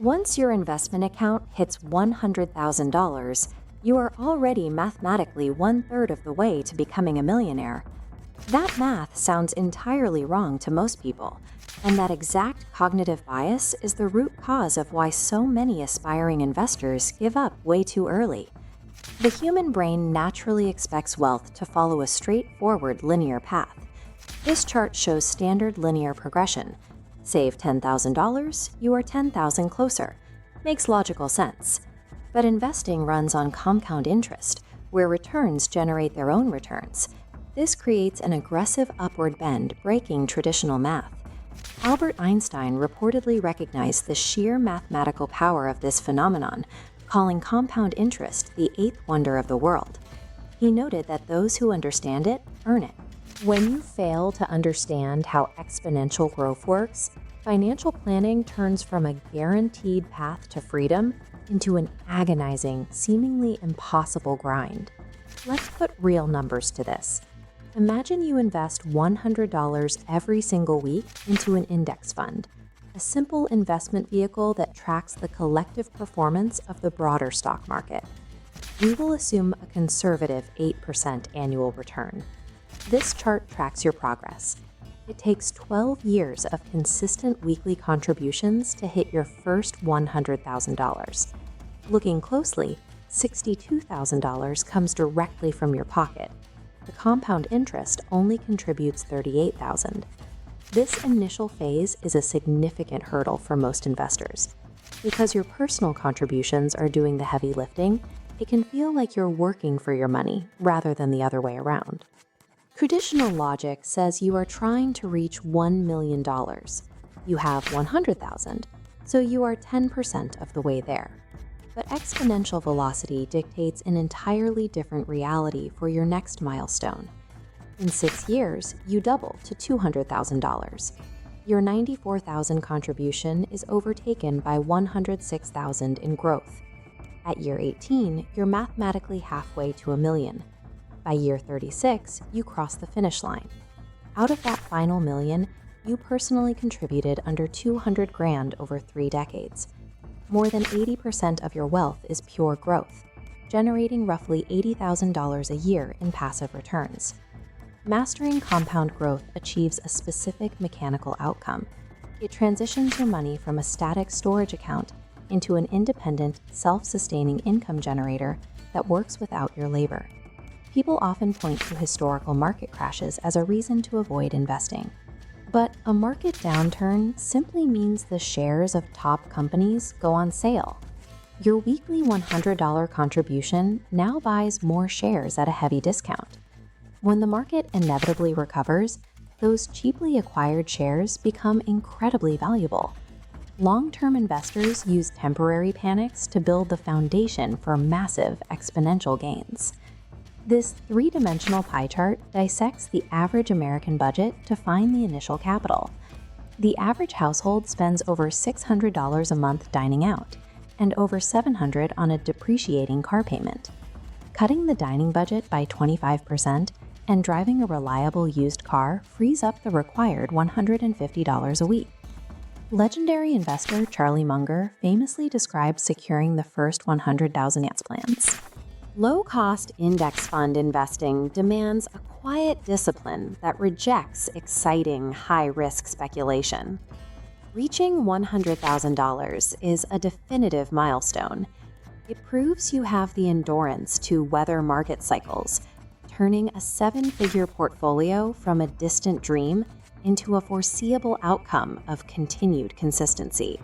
Once your investment account hits $100,000, you are already mathematically one-third of the way to becoming a millionaire. That math sounds entirely wrong to most people, and that exact cognitive bias is the root cause of why so many aspiring investors give up way too early. The human brain naturally expects wealth to follow a straightforward linear path. This chart shows standard linear progression. Save $10,000, you are 10,000 closer. Makes logical sense. But investing runs on compound interest, where returns generate their own returns. This creates an aggressive upward bend, breaking traditional math. Albert Einstein reportedly recognized the sheer mathematical power of this phenomenon, calling compound interest the eighth wonder of the world. He noted that those who understand it earn it. When you fail to understand how exponential growth works, financial planning turns from a guaranteed path to freedom into an agonizing, seemingly impossible grind. Let's put real numbers to this. Imagine you invest $100 every single week into an index fund, a simple investment vehicle that tracks the collective performance of the broader stock market. We will assume a conservative 8% annual return. This chart tracks your progress. It takes 12 years of consistent weekly contributions to hit your first $100,000. Looking closely, $62,000 comes directly from your pocket. The compound interest only contributes $38,000. This initial phase is a significant hurdle for most investors. Because your personal contributions are doing the heavy lifting, it can feel like you're working for your money rather than the other way around. Traditional logic says you are trying to reach $1 million. You have $100,000, so you are 10% of the way there. But exponential velocity dictates an entirely different reality for your next milestone. In 6 years, you double to $200,000. Your $94,000 contribution is overtaken by $106,000 in growth. At year 18, you're mathematically halfway to $1 million. By year 36, you cross the finish line. Out of that final $1 million, you personally contributed under $200,000 over 3 decades. More than 80% of your wealth is pure growth, generating roughly $80,000 a year in passive returns. Mastering compound growth achieves a specific mechanical outcome. It transitions your money from a static storage account into an independent, self-sustaining income generator that works without your labor. People often point to historical market crashes as a reason to avoid investing. But a market downturn simply means the shares of top companies go on sale. Your weekly $100 contribution now buys more shares at a heavy discount. When the market inevitably recovers, those cheaply acquired shares become incredibly valuable. Long-term investors use temporary panics to build the foundation for massive exponential gains. This three-dimensional pie chart dissects the average American budget to find the initial capital. The average household spends over $600 a month dining out, and over $700 on a depreciating car payment. Cutting the dining budget by 25% and driving a reliable used car frees up the required $150 a week. Legendary investor Charlie Munger famously described securing the first 100,000 plans. Low-cost index fund investing demands a quiet discipline that rejects exciting, high-risk speculation. Reaching $100,000 is a definitive milestone. It proves you have the endurance to weather market cycles, turning a 7-figure portfolio from a distant dream into a foreseeable outcome of continued consistency.